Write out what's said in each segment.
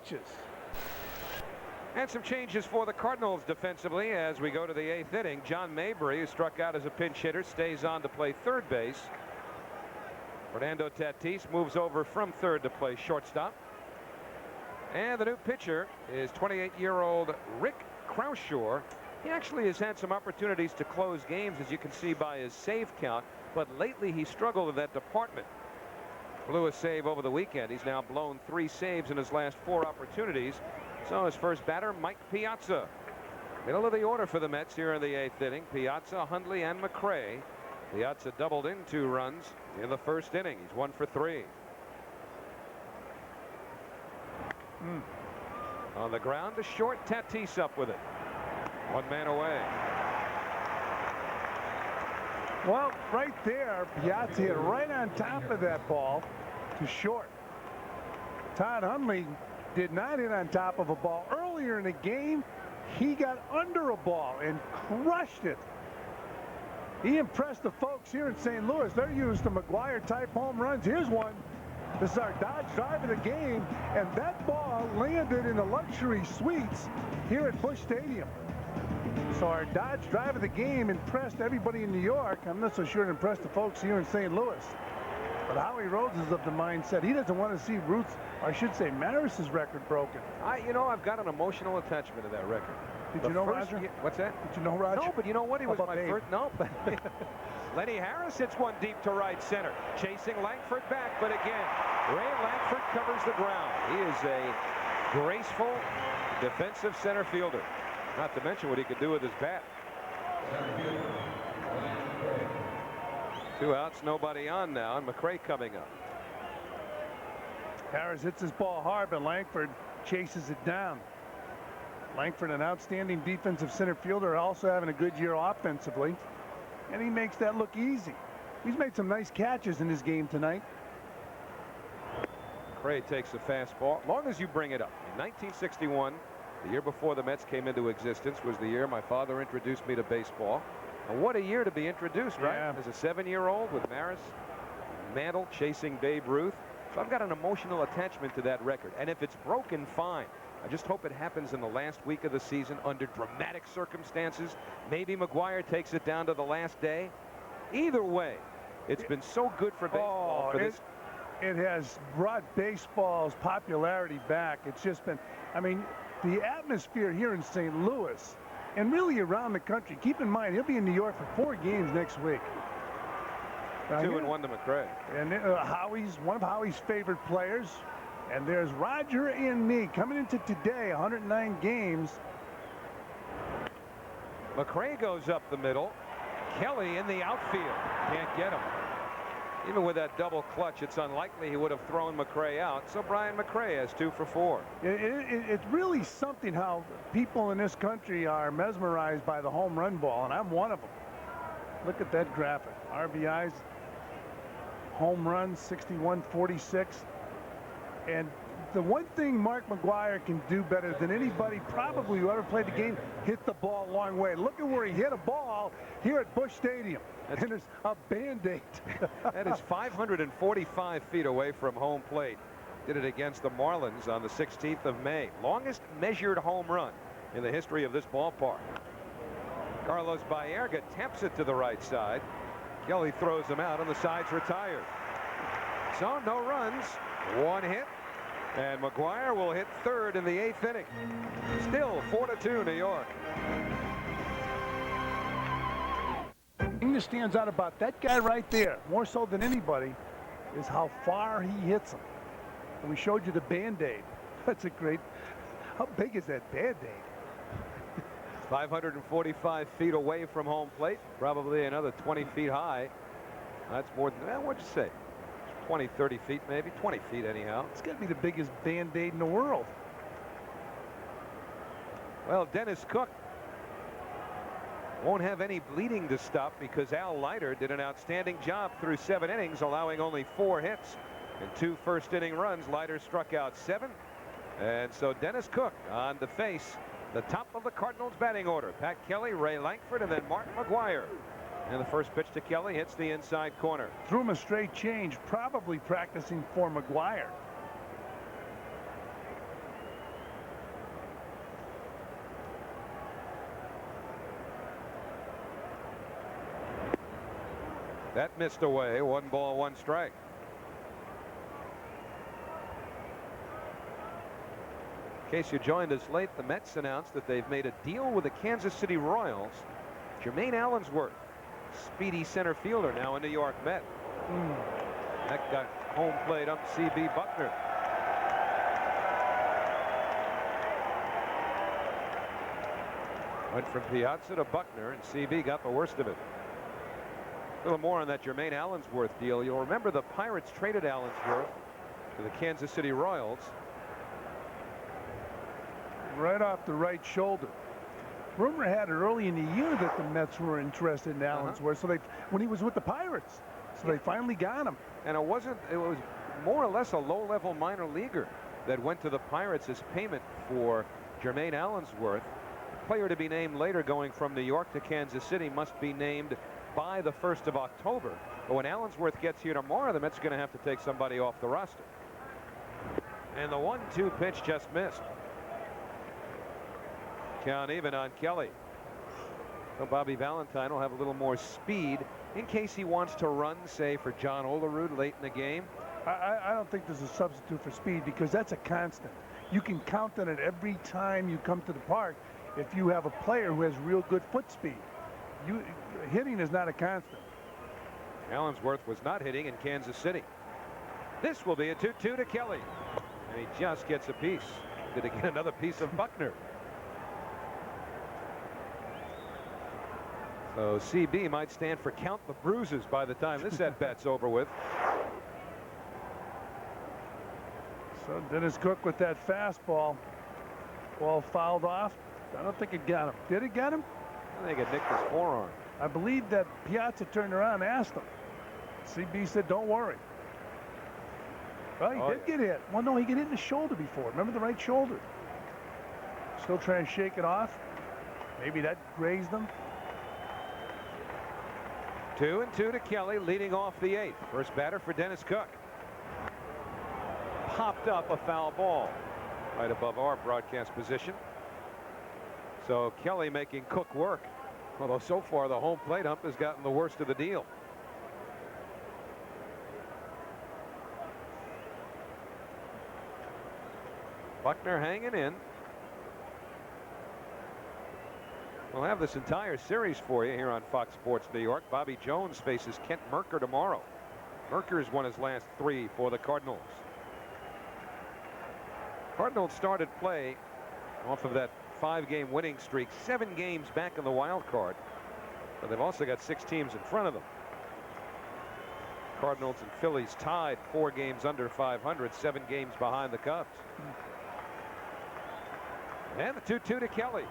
pitches. And some changes for the Cardinals defensively as we go to the 8th inning. John Mabry, who struck out as a pinch hitter, stays on to play third base. Fernando Tatis moves over from third to play shortstop. And the new pitcher is 28-year-old Rick Croushore. He actually has had some opportunities to close games, as you can see by his save count, but lately he struggled in that department. Blew a save over the weekend. He's now blown 3 saves in his last 4 opportunities. So his first batter, Mike Piazza. Middle of the order for the Mets here in the 8th inning. Piazza, Hundley, and McRae. Piazza doubled in 2 runs in the first inning. He's 1 for 3. On the ground to short, Tatis up with it. 1 man away. Well, right there, Piazza hit right on top of that ball to short. Todd Hundley did not hit on top of a ball. Earlier in the game, he got under a ball and crushed it. He impressed the folks here in St. Louis. They're used to McGuire-type home runs. Here's one. This is our Dodge drive of the game, and that ball landed in the luxury suites here at Busch Stadium. So our Dodge drive of the game impressed everybody in New York. I'm not so sure it impressed the folks here in St. Louis. But Howie Rhodes is of the mindset he doesn't want to see Ruth's, or I should say Maris's record broken. I've got an emotional attachment to that record. Did you know Roger? What's that? Did you know Roger? No, but you know what? He was my Babe? first. No. Lenny Harris hits one deep to right center. Chasing Langford back, but again, Ray Langford covers the ground. He is a graceful defensive center fielder. Not to mention what he could do with his bat. 2 outs, nobody on now, and McRae coming up. Harris hits his ball hard, but Langford chases it down. Langford, an outstanding defensive center fielder, also having a good year offensively, and he makes that look easy. He's made some nice catches in his game tonight. McRae takes a fastball. Long as you bring it up. In 1961, the year before the Mets came into existence, was the year my father introduced me to baseball. And what a year to be introduced, right? Yeah. As a 7-year-old with Maris, Mantle chasing Babe Ruth. So I've got an emotional attachment to that record. And if it's broken, fine. I just hope it happens in the last week of the season under dramatic circumstances. Maybe McGuire takes it down to the last day. Either way, it's been so good for baseball. It has brought baseball's popularity back. It's just been, I mean, the atmosphere here in St. Louis and really around the country. Keep in mind, he'll be in New York for 4 games next week. 2-1 to McRae. And Howie's one of Howie's favorite players. And there's Roger and me coming into today, 109 games. McRae goes up the middle. Kelly in the outfield. Can't get him. Even with that double clutch, it's unlikely he would have thrown McRae out. So Brian McRae has 2 for 4. It's really something how people in this country are mesmerized by the home run ball, and I'm one of them. Look at that graphic. RBIs, home runs, 61-46. And the one thing Mark McGuire can do better than anybody probably who ever played the game, hit the ball a long way. Look at where he hit a ball here at Busch Stadium. And there's a Band-Aid. That is 545 feet away from home plate. Did it against the Marlins on the 16th of May. Longest measured home run in the history of this ballpark. Carlos Baerga taps it to the right side. Kelly throws him out, and the side's retired. So no runs, 1 hit, and McGuire will hit third in the 8th inning. Still 4-2 New York. The thing that stands out about that guy right there, more so than anybody, is how far he hits him. And we showed you the Band-Aid. That's a great. How big is that Band-Aid? 545 feet away from home plate, probably another 20 feet high. That's more than that. What'd you say? 20, 30 feet, maybe 20 feet anyhow. It's got to be the biggest Band-Aid in the world. Well, Dennis Cook won't have any bleeding to stop because Al Leiter did an outstanding job through 7 innings, allowing only 4 hits and 2 first-inning runs. Leiter struck out 7, and so Dennis Cook on to face the top of the Cardinals batting order. Pat Kelly, Ray Langford, and then Mark McGuire. And the first pitch to Kelly hits the inside corner. Threw him a straight change, probably practicing for McGuire. That missed away. 1 ball, 1 strike. In case you joined us late, the Mets announced that they've made a deal with the Kansas City Royals. Jermaine Allensworth, speedy center fielder, now a New York Met. That got home plate up C.B. Buckner. Went from Piazza to Buckner, and C.B. got the worst of it. A little more on that Jermaine Allensworth deal. You'll remember the Pirates traded Allensworth to the Kansas City Royals. Right off the right shoulder. Rumor had it early in the year that the Mets were interested in Allensworth. So when he was with the Pirates, so they finally got him. And it was more or less a low-level minor leaguer that went to the Pirates as payment for Jermaine Allensworth. The player to be named later, going from New York to Kansas City, must be named by the 1st of October. But when Allensworth gets here tomorrow, the Mets are going to have to take somebody off the roster. And the 1-2 pitch just missed. Count even on Kelly. So Bobby Valentine will have a little more speed in case he wants to run, say, for John Olerud late in the game. I don't think there's a substitute for speed, because that's a constant. You can count on it every time you come to the park if you have a player who has real good foot speed. Hitting is not a constant. Allensworth was not hitting in Kansas City. This will be a 2-2 to Kelly. And he just gets a piece. Did he get another piece of Buckner? So CB might stand for count the bruises by the time this at-bat's over with. So Dennis Cook with that fastball. Ball fouled off. I don't think it got him. Did it get him? I think it nicked his forearm. I believe that Piazza turned around and asked him. CB said, don't worry. Well, he did get hit. Well, no, he got hit in the shoulder before. Remember the right shoulder? Still trying to shake it off. Maybe that grazed him. 2-2 to Kelly, leading off the 8th. First batter for Dennis Cook. Popped up a foul ball right above our broadcast position. So Kelly making Cook work. Although so far the home plate ump has gotten the worst of the deal. Buckner hanging in. We'll have this entire series for you here on Fox Sports New York. Bobby Jones faces Kent Mercker tomorrow. Mercker's won his last 3 for the Cardinals. Cardinals started play off of that 5-game winning streak, 7 games back in the wild card. But they've also got 6 teams in front of them. Cardinals and Phillies tied 4 games under 500, 7 games behind the Cubs. And the 2-2 to Kelly.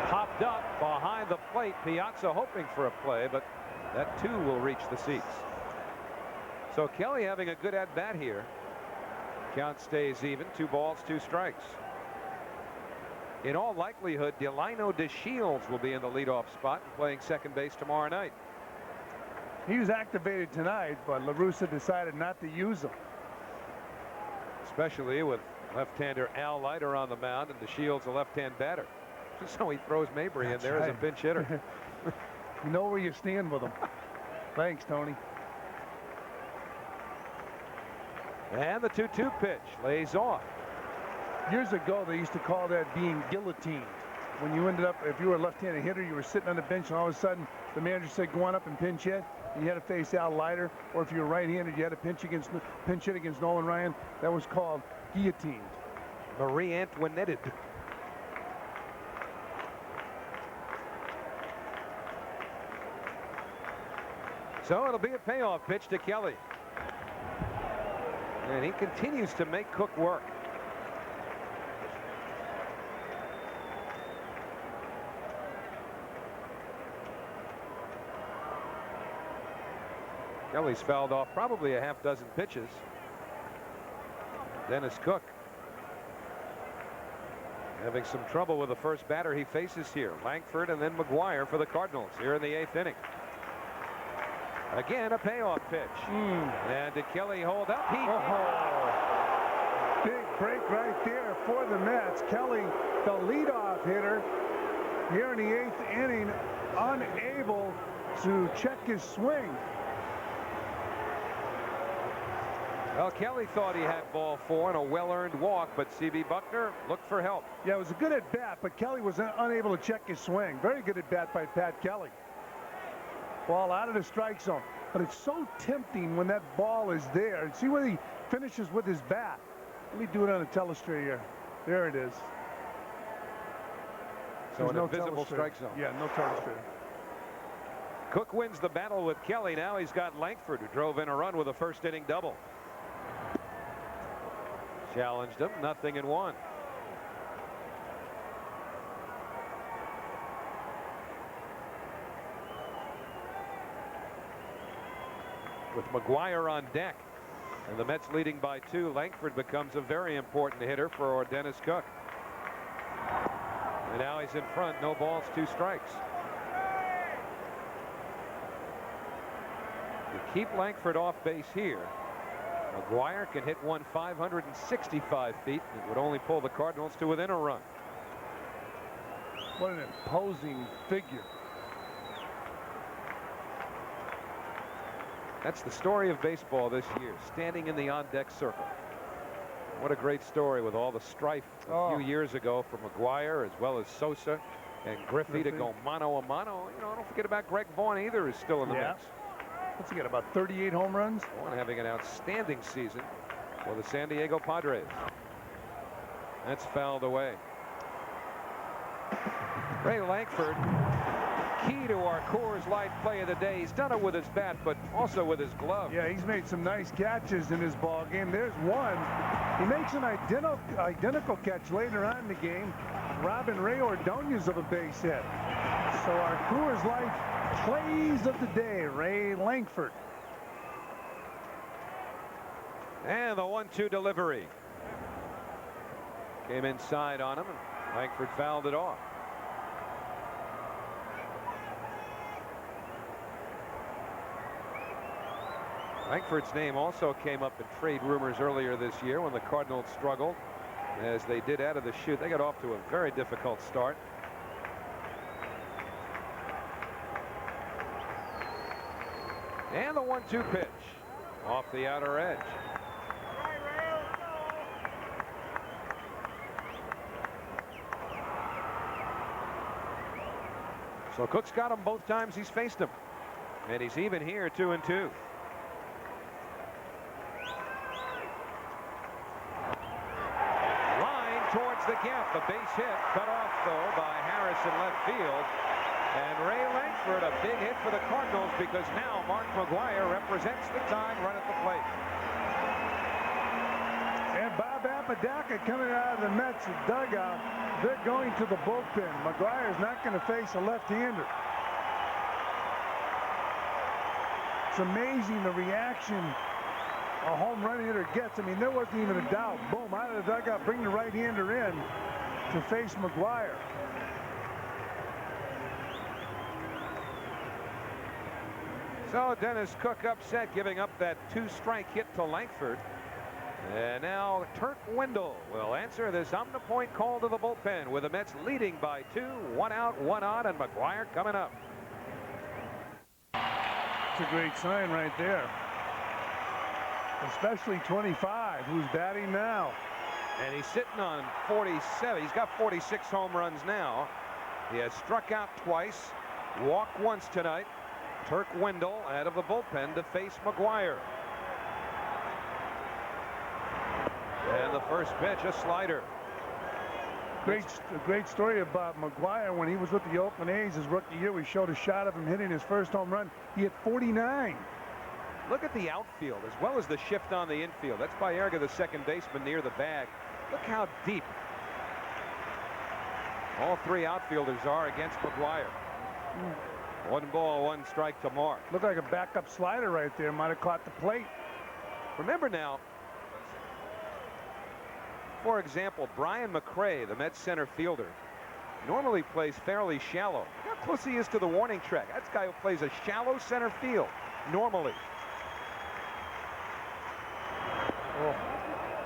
Popped up behind the plate. Piazza hoping for a play, but that too will reach the seats. So Kelly having a good at-bat here. Count stays even. 2 balls, 2 strikes. In all likelihood, Delino DeShields will be in the leadoff spot and playing second base tomorrow night. He was activated tonight, but La Russa decided not to use him. Especially with left-hander Al Leiter on the mound and DeShields a left-hand batter. So he throws Mabry in there as a pinch hitter. You know where you stand with him. Thanks, Tony. And the 2-2 pitch lays off. Years ago, they used to call that being guillotined. When you ended up, if you were a left-handed hitter, you were sitting on the bench, and all of a sudden, the manager said, go on up and pinch hit. And you had to face Al Leiter. Or if you were right-handed, you had to pinch hit against Nolan Ryan. That was called guillotined. Marie Antoinette. So it'll be a payoff pitch to Kelly. And he continues to make Cook work. Kelly's fouled off probably a half dozen pitches. Dennis Cook having some trouble with the first batter he faces here. Langford and then McGuire for the Cardinals here in the 8th inning. Again, a payoff pitch. And did Kelly hold up? He Big break right there for the Mets. Kelly, the leadoff hitter, here in the 8th inning, unable to check his swing. Well, Kelly thought he had ball 4 and a well-earned walk, but C.B. Buckner looked for help. Yeah, it was a good at bat, but Kelly was unable to check his swing. Very good at bat by Pat Kelly. Ball out of the strike zone, but it's so tempting when that ball is there. And see where he finishes with his bat. Let me do it on a telestrator here. There it is. So an invisible strike zone. Yeah, no telestrator. Cook wins the battle with Kelly. Now he's got Langford, who drove in a run with a first inning double. Challenged him, 0-1. With McGuire on deck and the Mets leading by 2, Langford becomes a very important hitter for Dennis Cook. And now he's in front, no balls, 2 strikes. You keep Langford off base here. McGuire can hit one 565 feet. It would only pull the Cardinals to within a run. What an imposing figure. That's the story of baseball this year, standing in the on-deck circle. What a great story with all the strife a few years ago for McGuire, as well as Sosa and Griffey to go mano a mano. You know, don't forget about Greg Vaughn either, is still in the mix. What's he got, about 38 home runs? Vaughn having an outstanding season for the San Diego Padres. That's fouled away. Ray Langford, key to our Coors Light play of the day. He's done it with his bat, but also with his glove. Yeah, he's made some nice catches in his ball game. There's one. He makes an identical catch later on in the game. Robin Ray Ordonez of a base hit. So our Coors Light plays of the day, Ray Langford. And the 1-2 delivery. Came inside on him, and Langford fouled it off. Langford's name also came up in trade rumors earlier this year when the Cardinals struggled, as they did out of the chute. They got off to a very difficult start. And the 1-2 pitch off the outer edge. So Cook's got him both times he's faced him. And he's even here, 2-2. Line towards the gap. The base hit cut off, though, by Harris in left field. And Ray Langford, a big hit for the Cardinals, because now Mark McGuire represents the tying run at the plate. And Bob Apodaca coming out of the Mets dugout. They're going to the bullpen. McGuire's not going to face a left-hander. It's amazing the reaction a home run hitter gets. I mean, there wasn't even a doubt. Boom, out of the dugout, bring the right-hander in to face McGuire. So Dennis Cook upset, giving up that 2-strike hit to Langford. And now Turk Wendell will answer this on-the-point call to the bullpen, with the Mets leading by 2, 1 out, 1 on, and McGuire coming up. It's a great sign right there. Especially 25, who's batting now. And he's sitting on 47. He's got 46 home runs now. He has struck out twice, walked once tonight. Turk Wendell out of the bullpen to face McGuire. And the first pitch, a slider. Great story about McGuire when he was with the Oakland A's his rookie year. We showed a shot of him hitting his first home run. He hit 49. Look at the outfield as well as the shift on the infield. That's Baerga, the second baseman, near the bag. Look how deep all 3 outfielders are against McGuire. 1 ball, 1 strike to Mark. Looked like a backup slider right there. Might have caught the plate. Remember now, for example, Brian McRae, the Mets center fielder, normally plays fairly shallow. Look how close he is to the warning track. That's a guy who plays a shallow center field normally. Oh.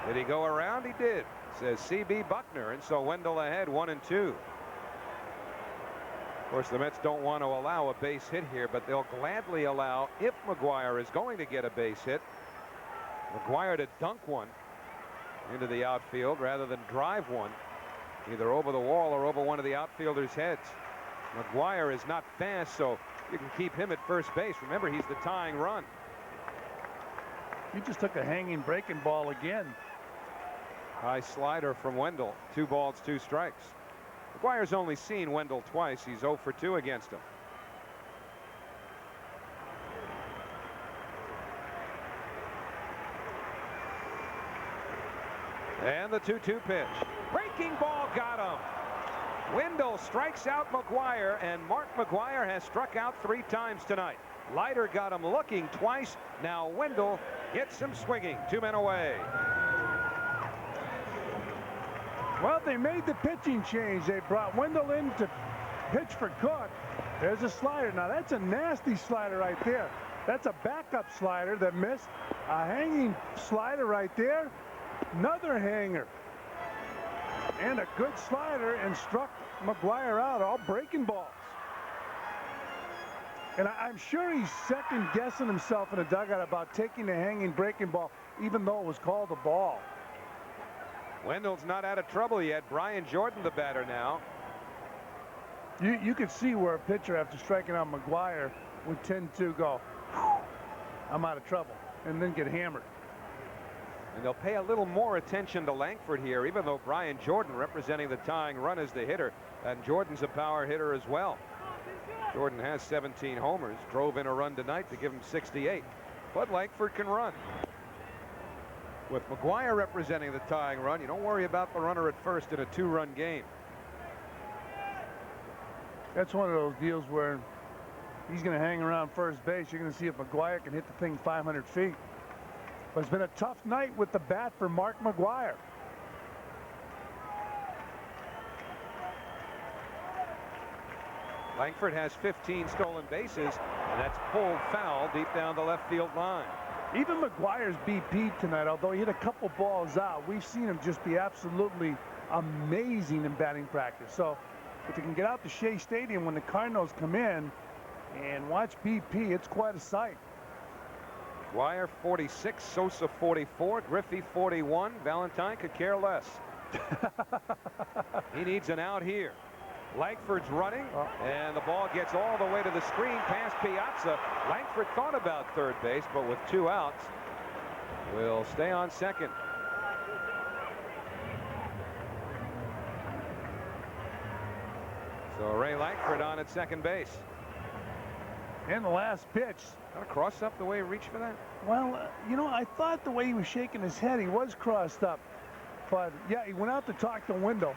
Did he go around? He did, says C.B. Buckner. And so Wendell ahead, 1-2. course, the Mets don't want to allow a base hit here, but they'll gladly allow, if McGuire is going to get a base hit, McGuire to dunk one into the outfield rather than drive one either over the wall or over one of the outfielders' heads. McGuire is not fast, so you can keep him at first base. Remember, he's the tying run. He just took a hanging breaking ball again. High slider from Wendell. 2 balls, 2 strikes. McGuire's only seen Wendell twice. He's 0 for 2 against him. And the 2-2 pitch. Breaking ball got him. Wendell strikes out McGuire, and Mark McGuire has struck out 3 times tonight. Leiter got him looking twice. Now Wendell gets him swinging. 2 men away. Well, they made the pitching change. They brought Wendell in to pitch for Cook. There's a slider. Now that's a nasty slider right there. That's a backup slider that missed. A hanging slider right there. Another hanger. And a good slider, and struck McGuire out. All breaking balls. And I'm sure he's second guessing himself in the dugout about taking the hanging breaking ball, even though it was called a ball. Wendell's not out of trouble yet. Brian Jordan, the batter now. You could see where a pitcher, after striking out McGuire, would tend to go, I'm out of trouble, and then get hammered. And they'll pay a little more attention to Langford here, even though Brian Jordan, representing the tying run, is the hitter. And Jordan's a power hitter as well. Jordan has 17 homers, drove in a run tonight to give him 68. But Langford can run. With McGuire representing the tying run, you don't worry about the runner at first in a 2-run game. That's one of those deals where he's going to hang around first base. You're going to see if McGuire can hit the thing 500 feet. But it's been a tough night with the bat for Mark McGuire. Langford has 15 stolen bases, and that's pulled foul deep down the left field line. Even McGuire's BP tonight, although he hit a couple balls out, we've seen him just be absolutely amazing in batting practice. So if you can get out to Shea Stadium when the Cardinals come in and watch BP, it's quite a sight. McGuire 46, Sosa 44, Griffey 41. Valentine could care less. He needs an out here. Langford's running, and the ball gets all the way to the screen past Piazza. Langford thought about third base, but with 2 outs, will stay on second. So Ray Langford on at second base. And the last pitch. Got to cross up the way he reached for that? Well, you know, I thought the way he was shaking his head, he was crossed up. But, yeah, he went out to talk to Wendell.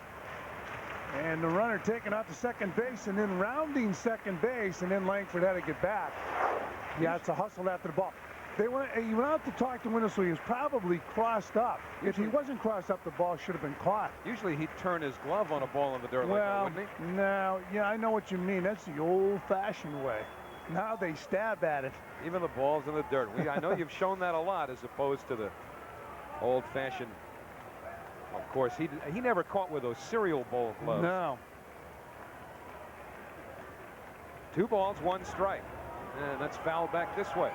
And the runner taken out to second base and then rounding second base, and then Langford had to get back. Yeah, it's a hustle after the ball. He went out to talk to Wendell, so he was probably crossed up. If he wasn't crossed up, the ball should have been caught. Usually he'd turn his glove on a ball in the dirt like that, wouldn't he? No, yeah, I know what you mean. That's the old-fashioned way. Now they stab at it. Even the balls in the dirt. I know you've shown that a lot, as opposed to the old-fashioned. Of course, he never caught with those cereal bowl gloves. No. 2 balls, 1 strike. And that's fouled back this way.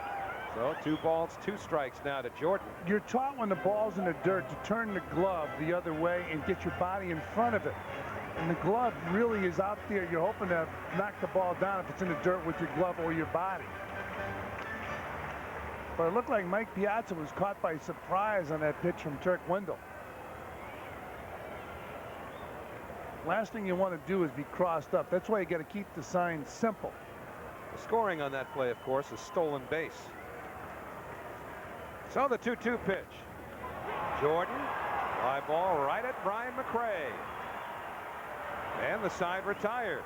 So 2 balls, 2 strikes now to Jordan. You're taught when the ball's in the dirt to turn the glove the other way and get your body in front of it. And the glove really is out there. You're hoping to knock the ball down if it's in the dirt with your glove or your body. But it looked like Mike Piazza was caught by surprise on that pitch from Turk Wendell. Last thing you want to do is be crossed up. That's why you got to keep the sign simple. The scoring on that play, of course, is stolen base. So the 2-2 pitch. Jordan, fly ball right at Brian McRae. And the side retired.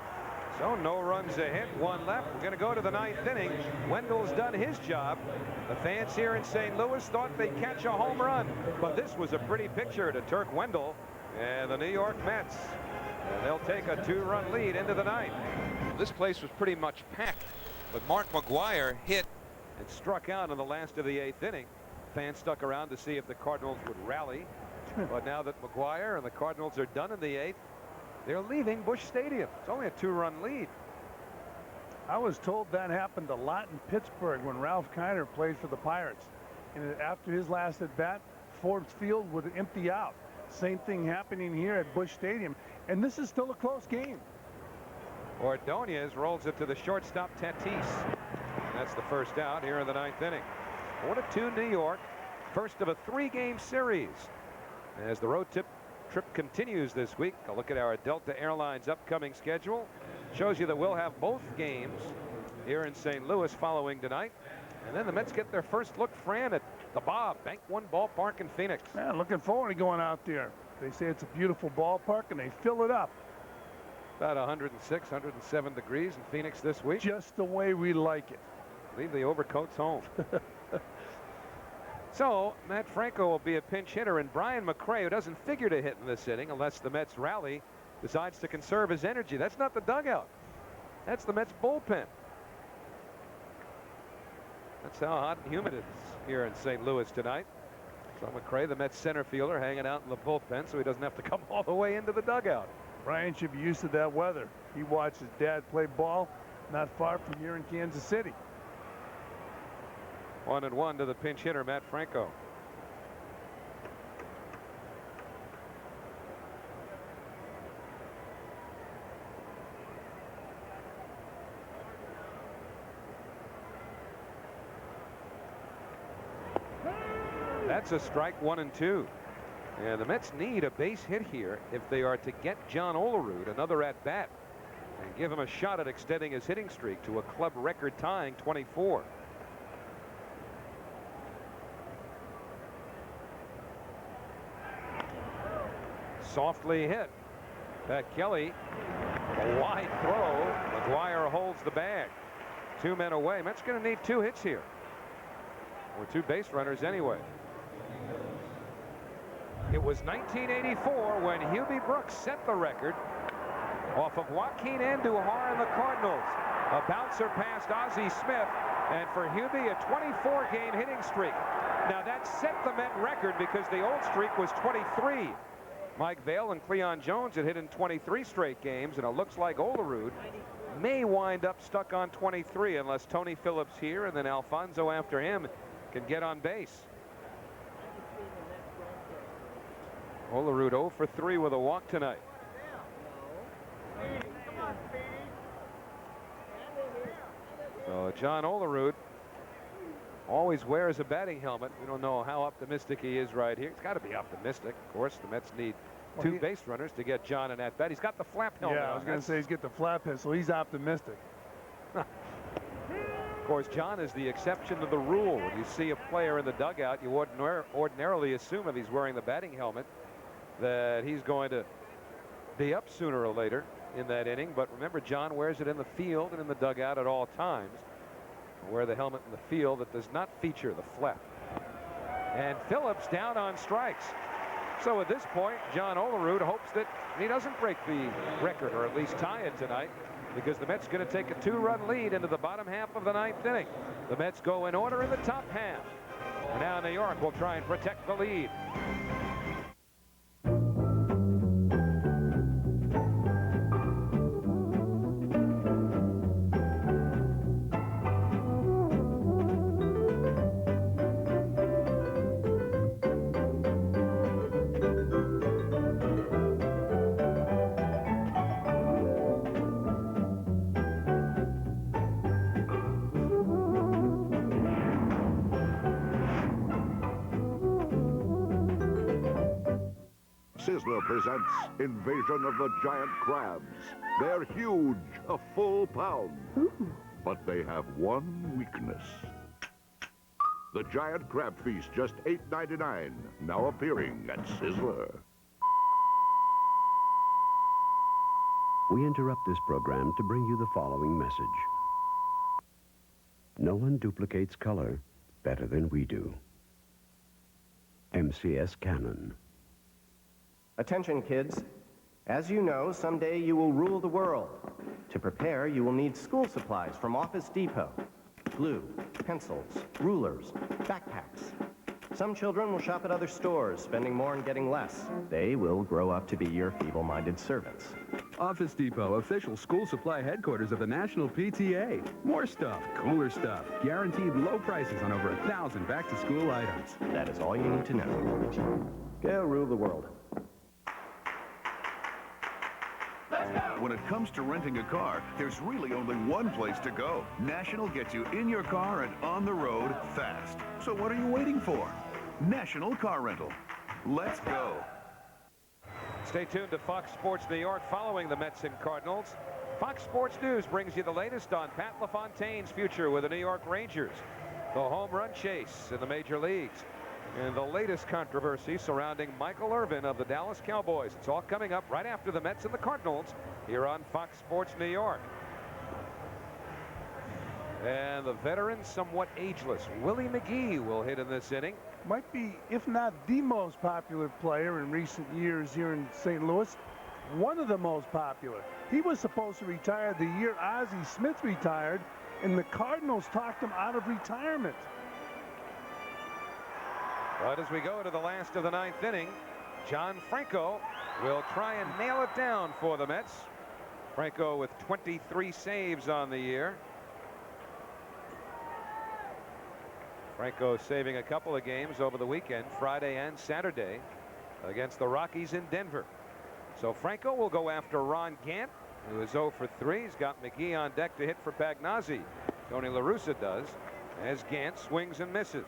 So no runs a hit, 1 left. We're going to go to the 9th inning. Wendell's done his job. The fans here in St. Louis thought they'd catch a home run, but this was a pretty picture to Turk Wendell and the New York Mets. And they'll take a 2-run lead into the 9th. This place was pretty much packed, but Mark McGuire hit and struck out in the last of the 8th inning. Fans stuck around to see if the Cardinals would rally. But now that McGuire and the Cardinals are done in the 8th, they're leaving Busch Stadium. It's only a 2-run lead. I was told that happened a lot in Pittsburgh when Ralph Kiner played for the Pirates. And after his last at bat, Forbes Field would empty out. Same thing happening here at Busch Stadium. And this is still a close game. Ordonez rolls it to the shortstop, Tatis. That's the first out here in the 9th inning. 4-2 New York. First of a 3-game series. As the road trip continues this week, a look at our Delta Airlines upcoming schedule. Shows you that we'll have both games here in St. Louis following tonight. And then the Mets get their first look, Fran, at the Bob Bank One ballpark in Phoenix. Man, looking forward to going out there. They say it's a beautiful ballpark, and they fill it up. About 106, 107 degrees in Phoenix this week. Just the way we like it. Leave the overcoats home. So Matt Franco will be a pinch hitter, and Brian McRae, who doesn't figure to hit in this inning unless the Mets rally, decides to conserve his energy. That's not the dugout. That's the Mets bullpen. That's how hot and humid it is here in St. Louis tonight. So McRae, the Mets center fielder, hanging out in the bullpen so he doesn't have to come all the way into the dugout. Brian should be used to that weather. He watched his dad play ball not far from here in Kansas City. 1-1 to the pinch hitter, Matt Franco. That's a strike, 1-2. And the Mets need a base hit here if they are to get John Olerud another at bat and give him a shot at extending his hitting streak to a club record tying 24. Softly hit. Pat Kelly, a wide throw. McGuire holds the bag. 2 men away. Mets going to need 2 hits here, or 2 base runners anyway. It was 1984 when Hubie Brooks set the record off of Joaquin Andujar and the Cardinals. A bouncer past Ozzie Smith, and for Hubie, a 24-game hitting streak. Now that set the Met record because the old streak was 23. Mike Vail and Cleon Jones had hit in 23 straight games, and it looks like Olerud may wind up stuck on 23 unless Tony Phillips here and then Alfonso after him can get on base. Olerud 0 for 3 with a walk tonight. So John Olerud always wears a batting helmet. We don't know how optimistic he is right here. He's got to be optimistic. Of course, the Mets need 2 base runners to get John in that bat. He's got the flap helmet. Yeah, I was going to say he's got the flap head, so he's optimistic. Of course, John is the exception to the rule. When you see a player in the dugout, you ordinarily assume if he's wearing the batting helmet that he's going to be up sooner or later in that inning. But remember, John wears it in the field and in the dugout at all times. Wear the helmet in the field that does not feature the flap. And Phillips down on strikes. So at this point, John Olerud hopes that he doesn't break the record, or at least tie it tonight, because the Mets are going to take a 2-run lead into the bottom half of the 9th inning. The Mets go in order in the top half. And now New York will try and protect the lead. Sizzler presents Invasion of the Giant Crabs. They're huge, a full pound. Ooh. But they have one weakness. The Giant Crab Feast, just $8.99, now appearing at Sizzler. We interrupt this program to bring you the following message. No one duplicates color better than we do. MCS Canon. Attention, kids. As you know, someday you will rule the world. To prepare, you will need school supplies from Office Depot. Glue, pencils, rulers, backpacks. Some children will shop at other stores, spending more and getting less. They will grow up to be your feeble-minded servants. Office Depot, official school supply headquarters of the National PTA. More stuff, cooler stuff, guaranteed low prices on over 1,000 back-to-school items. That is all you need to know. Go rule the world. When it comes to renting a car, there's really only one place to go. National gets you in your car and on the road fast. So what are you waiting for? National Car Rental. Let's go. Stay tuned to Fox Sports New York following the Mets and Cardinals. Fox Sports News brings you the latest on Pat LaFontaine's future with the New York Rangers, the home run chase in the major leagues, and the latest controversy surrounding Michael Irvin of the Dallas Cowboys. It's all coming up right after the Mets and the Cardinals here on Fox Sports New York. And the veteran, somewhat ageless, Willie McGee will hit in this inning. Might be, if not the most popular player in recent years here in St. Louis, one of the most popular. He was supposed to retire the year Ozzie Smith retired, and the Cardinals talked him out of retirement. But as we go to the last of the ninth inning, John Franco will try and nail it down for the Mets. Franco with 23 saves on the year. Franco saving a couple of games over the weekend, Friday and Saturday, against the Rockies in Denver. So Franco will go after Ron Gant, who is 0 for 3. He's got McGee on deck to hit for Pagnozzi. Tony La Russa does, as Gant swings and misses.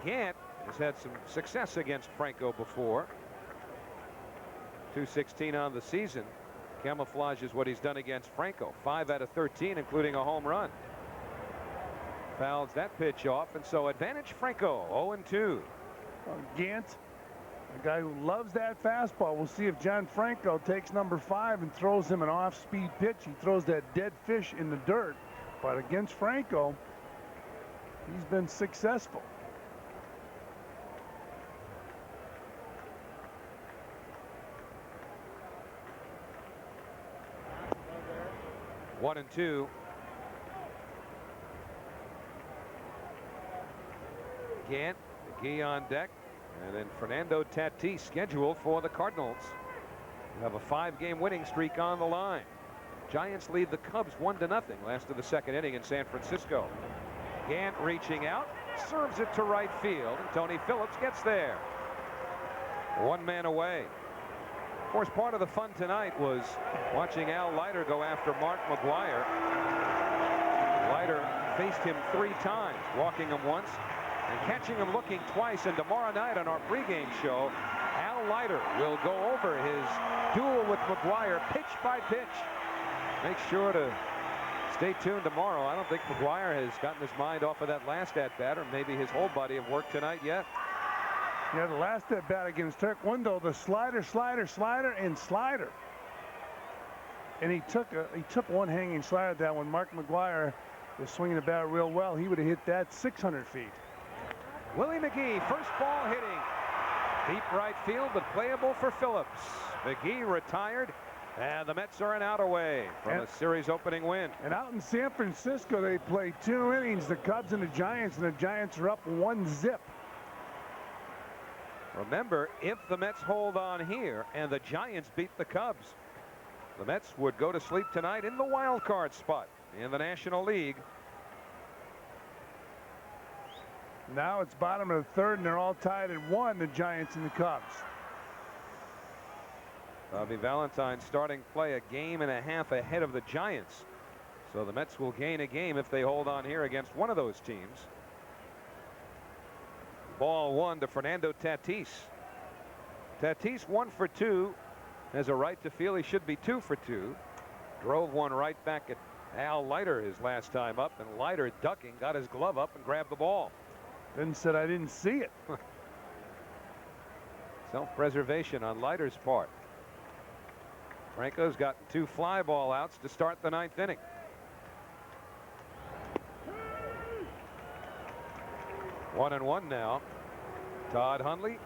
Gant has had some success against Franco before. .216 on the season. Camouflages what he's done against Franco. 5 out of 13, including a home run. Fouls that pitch off, and so advantage Franco. 0-2. Gant, a guy who loves that fastball. We'll see if John Franco takes number 5 and throws him an off-speed pitch. He throws that dead fish in the dirt. But against Franco, he's been successful. One and two. Gant, McGee on deck, and then Fernando Tatis scheduled for the Cardinals. We have a 5-game winning streak on the line. Giants lead the Cubs 1-0 last of the second inning in San Francisco. Gant reaching out, serves it to right field, and Tony Phillips gets there. 1 man away. Of course, part of the fun tonight was watching Al Leiter go after Mark McGwire. Leiter faced him 3 times, walking him once and catching him looking twice. And tomorrow night on our pregame show, Al Leiter will go over his duel with McGwire pitch by pitch. Make sure to stay tuned tomorrow. I don't think McGwire has gotten his mind off of that last at-bat, or maybe his whole body of work tonight yet. Yeah, the last at bat against Taekwondo, the slider, and slider. And he took one hanging slider that when Mark McGwire was swinging the bat real well, he would have hit that 600 feet. Willie McGee, first ball hitting. Deep right field, but playable for Phillips. McGee retired, and the Mets are an out away from a series opening win. And out in San Francisco, they played 2 innings, the Cubs and the Giants are up 1-0. Remember, if the Mets hold on here and the Giants beat the Cubs, the Mets would go to sleep tonight in the wild card spot in the National League. Now it's bottom of the 3rd, and they're all tied at 1, the Giants and the Cubs. Bobby Valentine starting play a game and a half ahead of the Giants. So the Mets will gain a game if they hold on here against one of those teams. Ball 1 to Fernando Tatis. Tatis 1 for 2. Has a right to feel he should be 2 for 2. Drove one right back at Al Leiter his last time up, and Leiter, ducking, got his glove up and grabbed the ball. Then said, I didn't see it. Self-preservation on Leiter's part. Franco's gotten 2 fly ball outs to start the 9th inning. One and one now. Todd Hundley,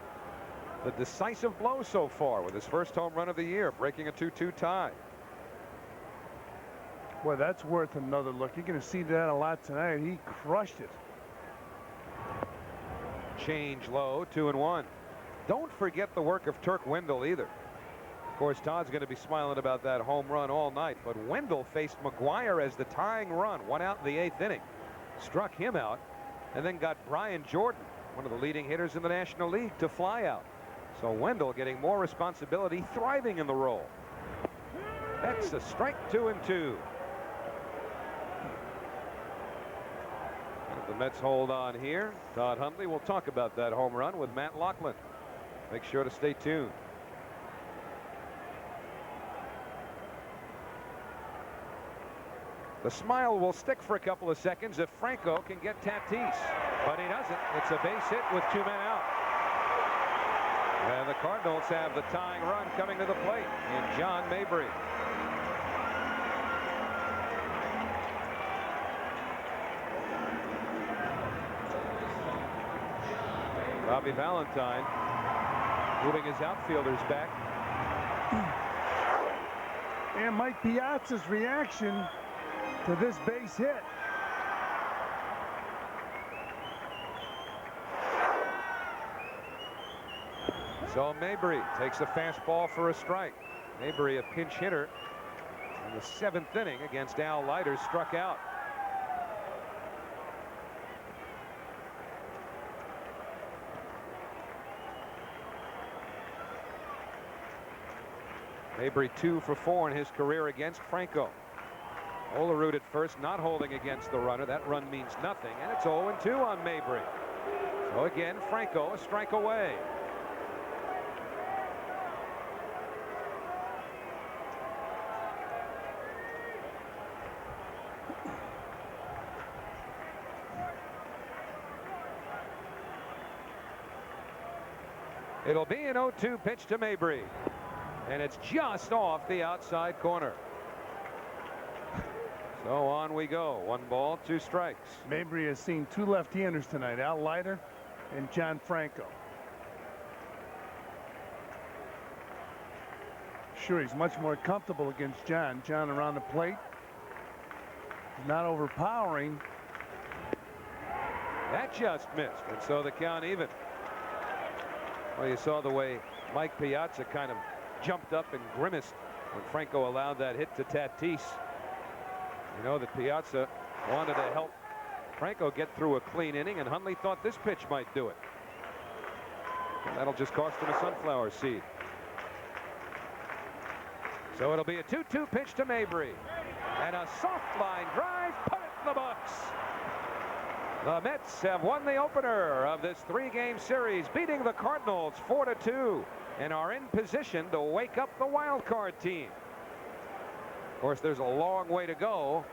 the decisive blow so far with his first home run of the year, breaking a 2-2 tie. Well, that's worth another look. You're going to see that a lot tonight. He crushed it. Change low, 2-1. Don't forget the work of Turk Wendell either. Of course, Todd's going to be smiling about that home run all night, but Wendell faced McGuire as the tying run, one out in the 8th inning, struck him out, and then got Brian Jordan, one of the leading hitters in the National League, to fly out. So Wendell getting more responsibility, thriving in the role. That's a strike, 2-2. The Mets hold on here. Todd Hundley will talk about that home run with Matt Loughlin. Make sure to stay tuned. The smile will stick for a couple of seconds if Franco can get Tatis, but he doesn't. It's a base hit with 2 men out. And the Cardinals have the tying run coming to the plate in John Mabry. Bobby Valentine moving his outfielders back. And Mike Piazza's reaction to this base hit. So Mabry takes a fastball for a strike. Mabry, a pinch hitter in the 7th inning against Al Leiter, struck out. Mabry 2 for 4 in his career against Franco. Olerud at first, not holding against the runner. That run means nothing, and it's 0-2 on Mabry. So again, Franco a strike away. It'll be an 0-2 pitch to Mabry. And it's just off the outside corner. So on we go. 1 ball, 2 strikes. Mabry has seen 2 left-handers tonight, Al Leiter and John Franco. Sure, he's much more comfortable against John. John around the plate, not overpowering. That just missed, and so the count even. Well, you saw the way Mike Piazza kind of jumped up and grimaced when Franco allowed that hit to Tatis. You know that Piazza wanted to help Franco get through a clean inning, and Hundley thought this pitch might do it. And that'll just cost him a sunflower seed. So it'll be a 2-2 pitch to Mabry, and a soft line drive, put it in the books. The Mets have won the opener of this 3-game series, beating the Cardinals 4-2, and are in position to wake up the wild card team. Of course, there's a long way to go,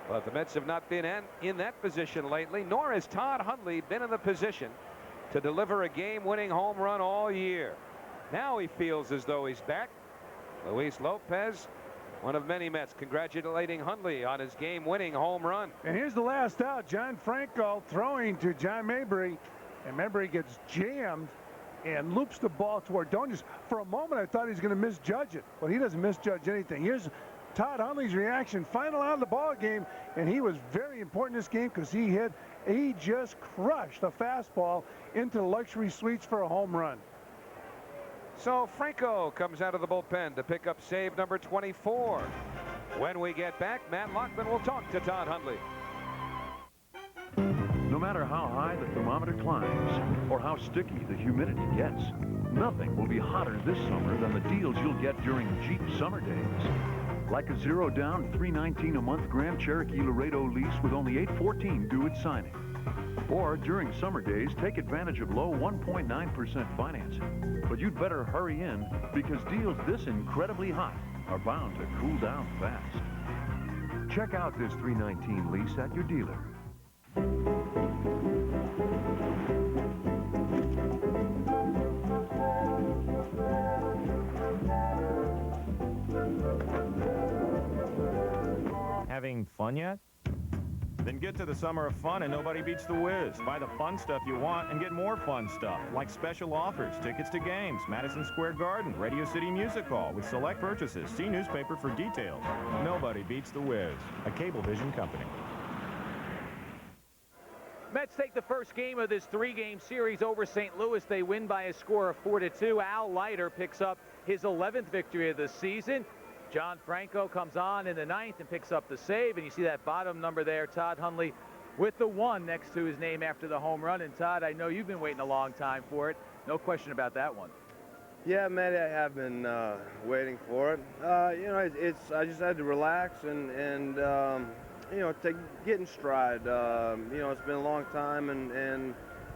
but the Mets have not been in that position lately, nor has Todd Hundley been in the position to deliver a game-winning home run all year. Now he feels as though he's back. Luis Lopez, one of many Mets, congratulating Hundley on his game-winning home run. And here's the last out. John Franco throwing to John Mabry, and Mabry gets jammed and loops the ball toward Donis. For a moment, I thought he was going to misjudge it, but he doesn't misjudge anything. Here's Todd Hundley's reaction, final out of the ball game, and he was very important in this game because he just crushed a fastball into the luxury suites for a home run. So Franco comes out of the bullpen to pick up save number 24. When we get back, Matt Loughlin will talk to Todd Hundley. No matter how high the thermometer climbs or how sticky the humidity gets, nothing will be hotter this summer than the deals you'll get during Jeep Summer Days. Like a 0-down $319 a month Grand Cherokee Laredo lease with only $814 due at signing. Or during summer days, take advantage of low 1.9% financing. But you'd better hurry in because deals this incredibly hot are bound to cool down fast. Check out this $319 lease at your dealer. Having fun yet? Then get to the summer of fun and nobody beats the Wiz. Buy the fun stuff you want and get more fun stuff, like special offers, tickets to games, Madison Square Garden, Radio City Music Hall with select purchases. See newspaper for details. Nobody beats the Wiz, a Cablevision company. Mets take the first game of this 3-game series over St. Louis. They win by a score of 4-2. Al Leiter picks up his 11th victory of the season. John Franco comes on in the 9th and picks up the save. And you see that bottom number there, Todd Hundley, with the 1 next to his name after the home run. And Todd, I know you've been waiting a long time for it. No question about that one. Yeah, Matty, I have been waiting for it. You know, I just had to relax and you know, to get in stride. You know, it's been a long time, and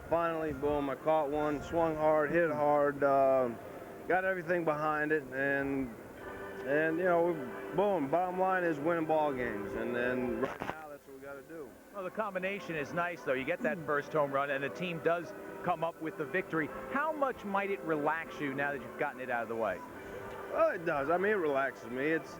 finally, boom, I caught one, swung hard, hit hard, got everything behind it, and you know, boom, bottom line is winning ball games, and then right now that's what we got to do. Well, the combination is nice, though. You get that first home run, and the team does come up with the victory. How much might it relax you now that you've gotten it out of the way? Well, it does. I mean, it relaxes me. It's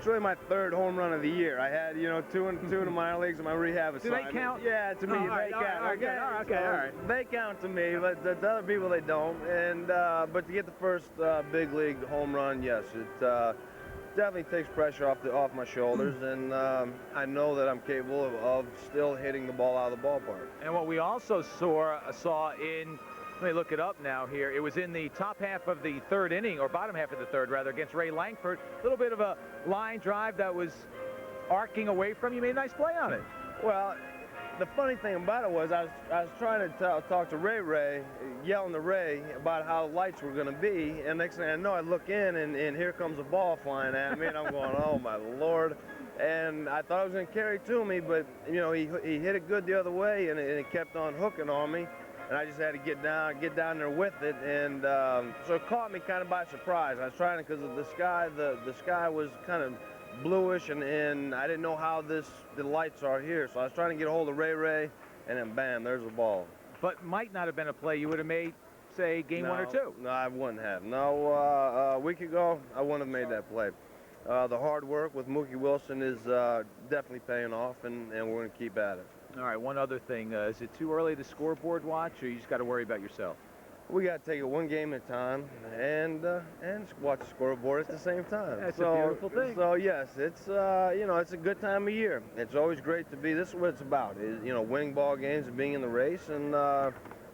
really my 3rd home run of the year. I had, you know, two in the minor leagues in my rehab assignment. Do they count? Yeah, to me, they count. All right. They count to me, but to other people, they don't. And but to get the first big league home run, yes, it definitely takes pressure off my shoulders, and I know that I'm capable of still hitting the ball out of the ballpark. And what we also saw in, let me look it up now here, it was in the top half of the 3rd inning, or bottom half of the 3rd, rather, against Ray Langford. A little bit of a line drive that was arcing away from you. Made a nice play on it. Well, the funny thing about it was I was trying to talk to Ray, yelling to Ray about how the lights were going to be, and next thing I know, I look in, and here comes a ball flying at me, and I'm going, oh, my Lord. And I thought it was going to carry to me, but, you know, he hit it good the other way, and it kept on hooking on me. And I just had to get down there with it, and so it caught me kind of by surprise. I was trying to, because of the sky was kind of bluish, and I didn't know how the lights are here. So I was trying to get a hold of Ray, and then bam, there's the ball. But might not have been a play you would have made, say, game 1 or 2. No, I wouldn't have. No, a week ago, I wouldn't have made that play. The hard work with Mookie Wilson is definitely paying off, and we're going to keep at it. All right, one other thing. Is it too early to scoreboard watch, or you just got to worry about yourself? We got to take it one game at a time and watch the scoreboard at the same time. That's a beautiful thing. So yes, it's you know, it's a good time of year. It's always great to be. This is what it's about. Is, you know, winning ball games and being in the race, and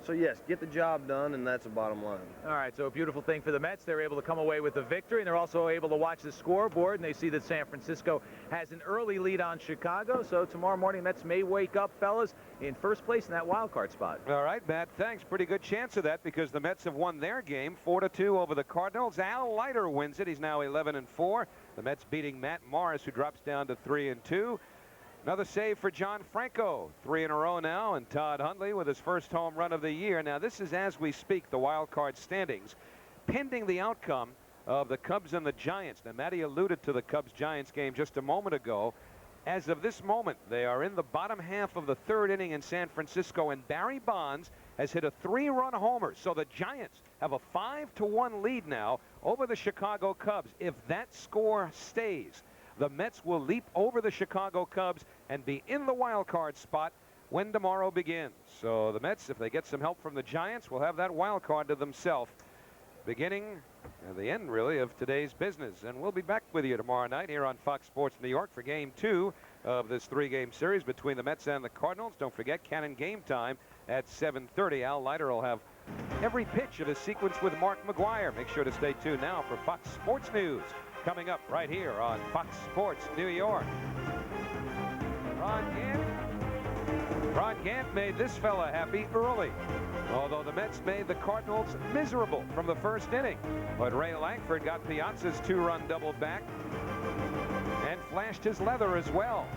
so yes, get the job done, and that's the bottom line. All right, so a beautiful thing for the Mets. They're able to come away with a victory, and they're also able to watch the scoreboard, and they see that San Francisco has an early lead on Chicago. So tomorrow morning, Mets may wake up, fellas, in first place in that wild card spot. All right, Matt, thanks. Pretty good chance of that because the Mets have won their game 4-2 over the Cardinals. Al Leiter wins it. He's now 11-4. The Mets beating Matt Morris, who drops down to 3-2. Another save for John Franco, 3 in a row now, and Todd Hundley with his first home run of the year. Now, this is, as we speak, the wild card standings, pending the outcome of the Cubs and the Giants. Now, Matty alluded to the Cubs-Giants game just a moment ago. As of this moment, they are in the bottom half of the 3rd inning in San Francisco, and Barry Bonds has hit a 3-run homer. So the Giants have a 5-1 lead now over the Chicago Cubs. If that score stays, the Mets will leap over the Chicago Cubs and be in the wild card spot when tomorrow begins. So the Mets, if they get some help from the Giants, will have that wild card to themselves, beginning at the end, really, of today's business. And we'll be back with you tomorrow night here on Fox Sports New York for Game 2 of this 3-game series between the Mets and the Cardinals. Don't forget, Cannon Game Time at 7:30. Al Leiter will have every pitch of his sequence with Mark McGwire. Make sure to stay tuned now for Fox Sports News, coming up right here on Fox Sports New York. Ron Gant made this fella happy early, although the Mets made the Cardinals miserable from the first inning. But Ray Langford got Piazza's 2-run double back and flashed his leather as well.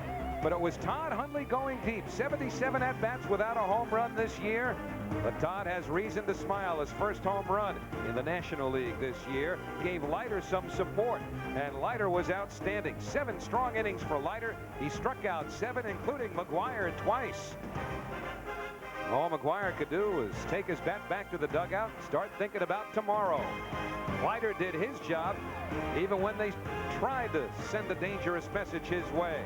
But it was Todd Hundley going deep. 77 at-bats without a home run this year. But Todd has reason to smile. His first home run in the National League this year gave Leiter some support, and Leiter was outstanding. 7 strong innings for Leiter. He struck out 7, including McGwire twice. All McGwire could do was take his bat back to the dugout and start thinking about tomorrow. Leiter did his job even when they tried to send a dangerous message his way.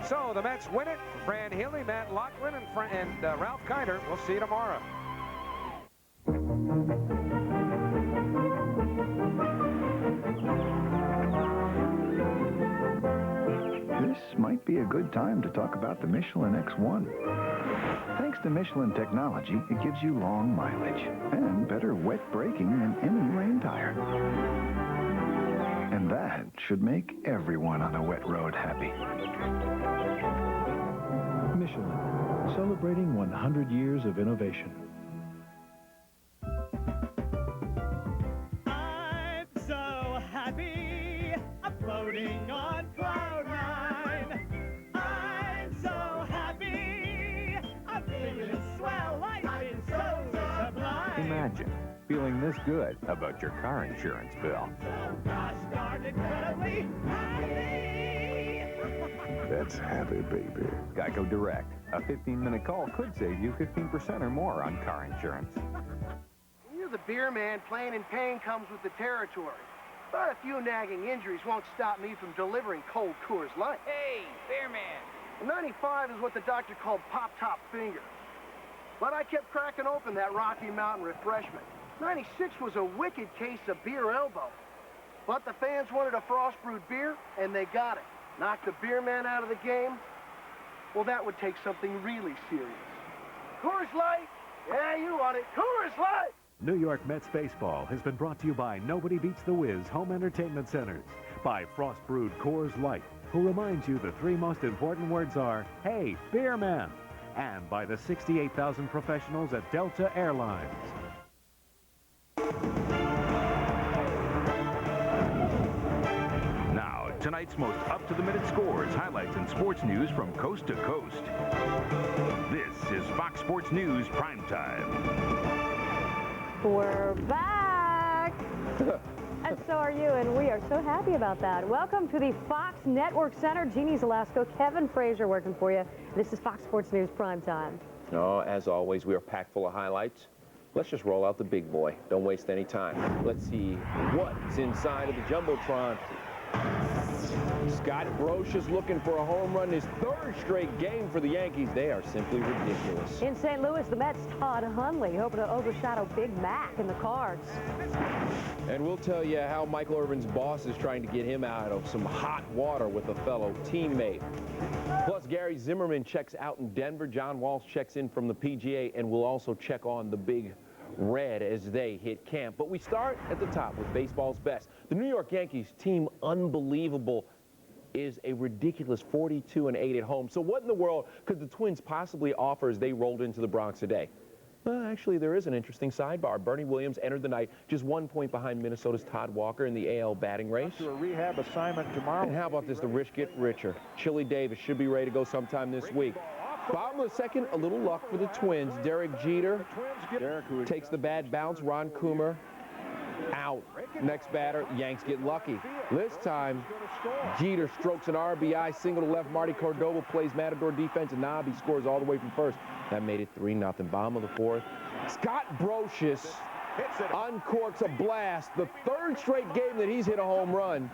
So the Mets win it. Fran Healy, Matt Loughlin, and Ralph Kiner. We'll see you tomorrow. This might be a good time to talk about the Michelin X1. Thanks to Michelin technology, it gives you long mileage and better wet braking than any rain tire. And that should make everyone on a wet road happy. Michelin, celebrating 100 years of innovation. I'm so happy, I'm floating on cloud nine. I'm so happy, I'm feeling swell, life is so sublime. Imagine feeling this good about your car insurance bill. So gosh darn incredibly happy. That's happy, baby. Geico Direct. A 15-minute call could save you 15% or more on car insurance. You're the beer man, playing in pain comes with the territory. But a few nagging injuries won't stop me from delivering cold Coors Light. Hey, beer man. 95 is what the doctor called pop-top finger. But I kept cracking open that Rocky Mountain refreshment. 96 was a wicked case of beer elbow. But the fans wanted a frost-brewed beer, and they got it. Knock the beer man out of the game? Well, that would take something really serious. Coors Light? Yeah, you want it. Coors Light! New York Mets baseball has been brought to you by Nobody Beats the Wiz Home Entertainment Centers, by Frost Brewed Coors Light, who reminds you the three most important words are, hey, beer man, and by the 68,000 professionals at Delta Airlines. Now, tonight's most up-to-the-minute scores, highlights, and sports news from coast to coast. This is Fox Sports News Primetime. We're back! And so are you, and we are so happy about that. Welcome to the Fox Network Center. Jeannie Zelasco, Kevin Frazier working for you. This is Fox Sports News Primetime. Oh, as always, we are packed full of highlights. Let's just roll out the big boy. Don't waste any time. Let's see what's inside of the Jumbotron. Scott Brosius looking for a home run, his third straight game for the Yankees. They are simply ridiculous. In St. Louis, the Mets' Todd Hundley hoping to overshadow Big Mac in the Cards. And we'll tell you how Michael Irvin's boss is trying to get him out of some hot water with a fellow teammate. Plus, Gary Zimmerman checks out in Denver. John Walsh checks in from the PGA, and we'll also check on the Big Red as they hit camp. But we start at the top with baseball's best. The New York Yankees team, unbelievable, is a ridiculous 42-8 at home. So what in the world could the Twins possibly offer as they rolled into the Bronx today? Well, actually, there is an interesting sidebar. Bernie Williams entered the night just 1 point behind Minnesota's Todd Walker in the AL batting race. To a rehab assignment tomorrow. And how about this? The rich get richer. Chili Davis should be ready to go sometime this week. Bottom of the second, a little luck for the Twins. Derek Jeter takes the bad bounce. Ron Coomer out. Next batter, Yanks get lucky. This time, Jeter strokes an RBI single to left. Marty Cordova plays Matador defense, and Nobby scores all the way from first. That made it 3-0. Bottom of the fourth. Scott Brosius uncorks a blast. The third straight game that he's hit a home run.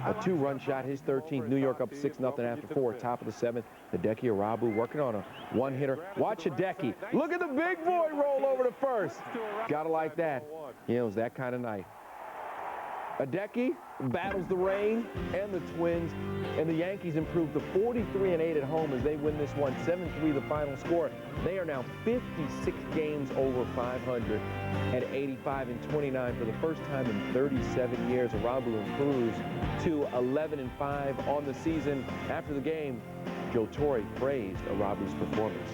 A two-run shot, his 13th. New York up 6-0 after 4. Top of the 7th. Hideki Arabu working on a one-hitter. Watch Hideki. Look at the big boy roll over to first. Gotta like that. Yeah, it was that kind of night. Hideki battles the rain and the Twins, and the Yankees improve to 43-8 at home as they win this one. 7-3 the final score. They are now 56 games over 500 at 85-29 for the first time in 37 years. Arabu improves to 11-5 on the season. After the game, Joe Torre praised Arabu's performance.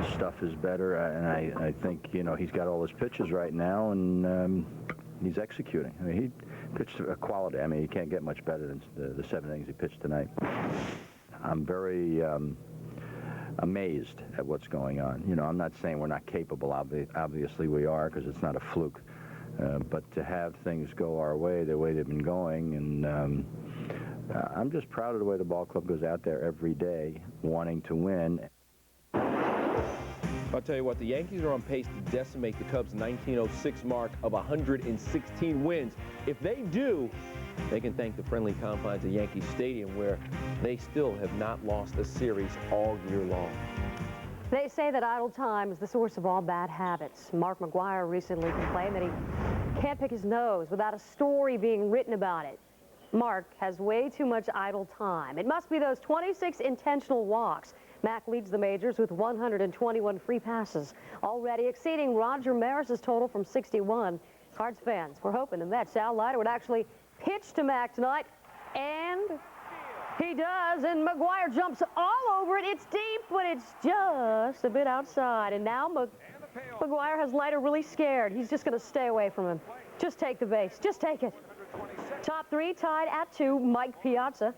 His stuff is better, and I think, you know, he's got all his pitches right now, and he's executing. I mean, he pitched a quality. I mean, he can't get much better than the 7 innings he pitched tonight. I'm very amazed at what's going on. You know, I'm not saying we're not capable. Obviously we are, because it's not a fluke. But to have things go our way the way they've been going, and I'm just proud of the way the ball club goes out there every day wanting to win. I'll tell you what, the Yankees are on pace to decimate the Cubs' 1906 mark of 116 wins. If they do, they can thank the friendly confines of Yankee Stadium, where they still have not lost a series all year long. They say that idle time is the source of all bad habits. Mark McGwire recently complained that he can't pick his nose without a story being written about it. Mark has way too much idle time. It must be those 26 intentional walks. Mac leads the majors with 121 free passes, already exceeding Roger Maris's total from 61. Cards fans were hoping the Mets' Al Leiter would actually pitch to Mac tonight, and he does, and McGwire jumps all over it. It's deep, but it's just a bit outside, and now McGwire has Leiter really scared. He's just going to stay away from him. Just take the base. Just take it. Top three tied at 2, Mike Piazza.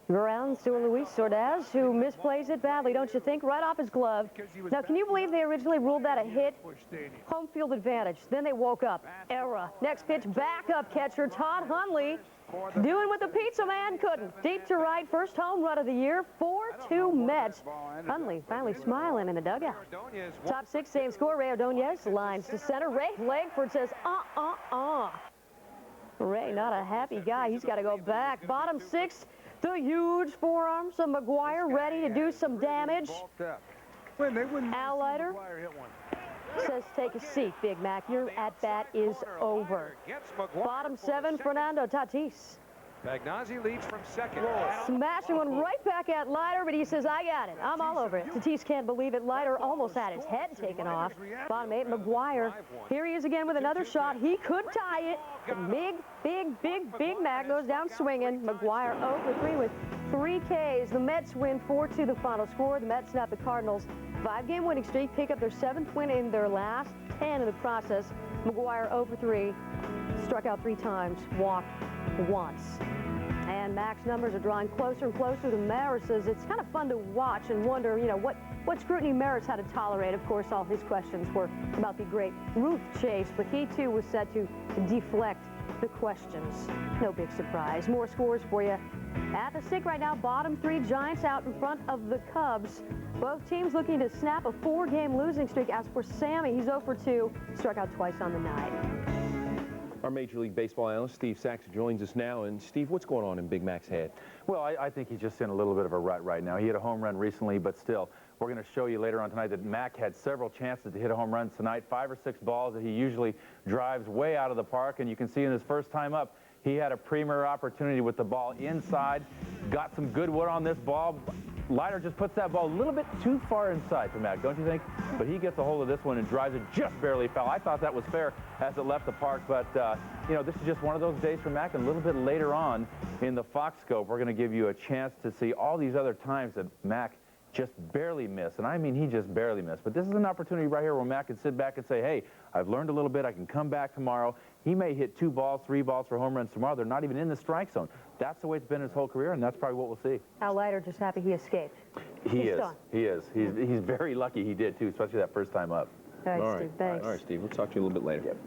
Around to Luis Ordaz, who misplays it badly, don't you think? Right off his glove. Now, can you believe they originally ruled that a hit? Home field advantage. Then they woke up. Error. Next pitch, backup catcher Todd Hundley doing what the pizza man couldn't. Deep to right, first home run of the year, 4-2 Mets. Hundley finally smiling in the dugout. Top 6, same score. Ray Ordonez lines to center. Ray Langford says, Ray, not a happy guy. He's got to go back. Bottom 6. The huge forearms of McGwire ready to do some damage. Al Leiter says, take a seat, Big Mac. Your at-bat is over. Bottom 7, Fernando Tatis. Pagnozzi leads from second. Smashing one right back at Leiter, but he says, I got it. I'm all over it. Tatis can't believe it. Leiter almost had his head taken off. Bottom 8, McGwire. Here he is again with another shot. He could tie it. But Big Mac goes down swinging. McGwire 0 for 3 with 3 Ks. The Mets win 4-2 the final score. The Mets snap the Cardinals' 5-game winning streak, pick up their 7th win in their last 10 in the process. McGwire 0 for 3, struck out 3 times, walked once. And Mac's numbers are drawing closer and closer to Maris's. It's kind of fun to watch and wonder, you know, what scrutiny Maris had to tolerate. Of course, all his questions were about the great Ruth chase, but he too was set to deflect the questions. No big surprise. More scores for you. At the stick right now, bottom 3, Giants out in front of the Cubs. Both teams looking to snap a 4-game losing streak. As for Sammy, he's 0 for 2, struck out twice on the night. Our Major League Baseball analyst, Steve Sachs, joins us now. And, Steve, what's going on in Big Mac's head? Well, I think he's just in a little bit of a rut right now. He hit a home run recently, but still, we're going to show you later on tonight that Mac had several chances to hit a home run tonight, 5 or 6 balls that he usually drives way out of the park. And you can see in his first time up, he had a premier opportunity with the ball inside, got some good wood on this ball. Leiter just puts that ball a little bit too far inside for Mac, don't you think? But he gets a hold of this one and drives it just barely foul. I thought that was fair as it left the park, but, you know, this is just one of those days for Mac. And a little bit later on in the Fox Scope, we're going to give you a chance to see all these other times that Mac just barely missed. And I mean, he just barely missed. But this is an opportunity right here where Mac can sit back and say, hey, I've learned a little bit. I can come back tomorrow. He may hit 2 balls, 3 balls for home runs tomorrow. They're not even in the strike zone. That's the way it's been his whole career, and that's probably what we'll see. Al Leiter just happy he escaped. He is. He's very lucky he did, too, especially that first time up. All right, Steve, thanks. All right, Steve, we'll talk to you a little bit later. Yep.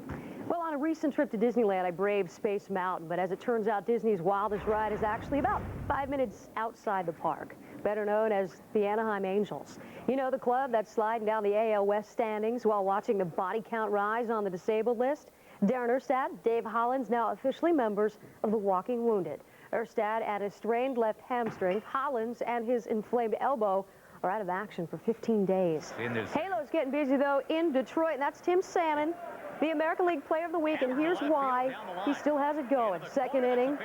Well, on a recent trip to Disneyland, I braved Space Mountain, but as it turns out, Disney's wildest ride is actually about 5 minutes outside the park, better known as the Anaheim Angels. You know, the club that's sliding down the AL West standings while watching the body count rise on the disabled list? Darren Erstad, Dave Hollins, now officially members of the Walking Wounded. Erstad at a strained left hamstring. Hollins and his inflamed elbow are out of action for 15 days. Halo's getting busy, though, in Detroit, and that's Tim Salmon, the American League Player of the Week, and here's why. He still has it going. Second inning,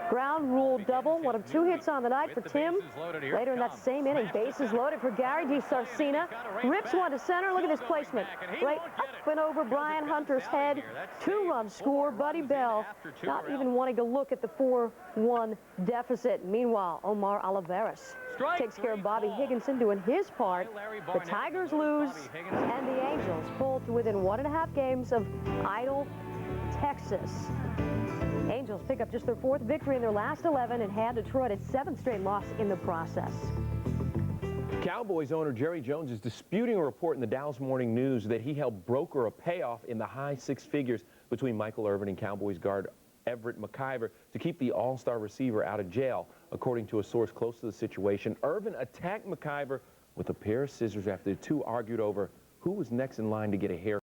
ground rule double, one of 2 hits on the night for Tim. Later in that same inning, bases loaded for Gary DiSarcina. Rips one to center. Look at this placement. Right up and over Brian Hunter's head. 2-run score. Buddy Bell not even wanting to look at the 4-1 deficit. Meanwhile, Omar Olivares takes care of Bobby Higginson doing his part. The Tigers lose, and the Angels pull to within 1.5 games of idle Texas. Angels pick up just their 4th victory in their last 11 and hand Detroit its 7th straight loss in the process. Cowboys owner Jerry Jones is disputing a report in the Dallas Morning News that he helped broker a payoff in the high 6 figures between Michael Irvin and Cowboys guard Everett McIver to keep the all-star receiver out of jail. According to a source close to the situation, Irvin attacked McIver with a pair of scissors after the two argued over who was next in line to get a haircut.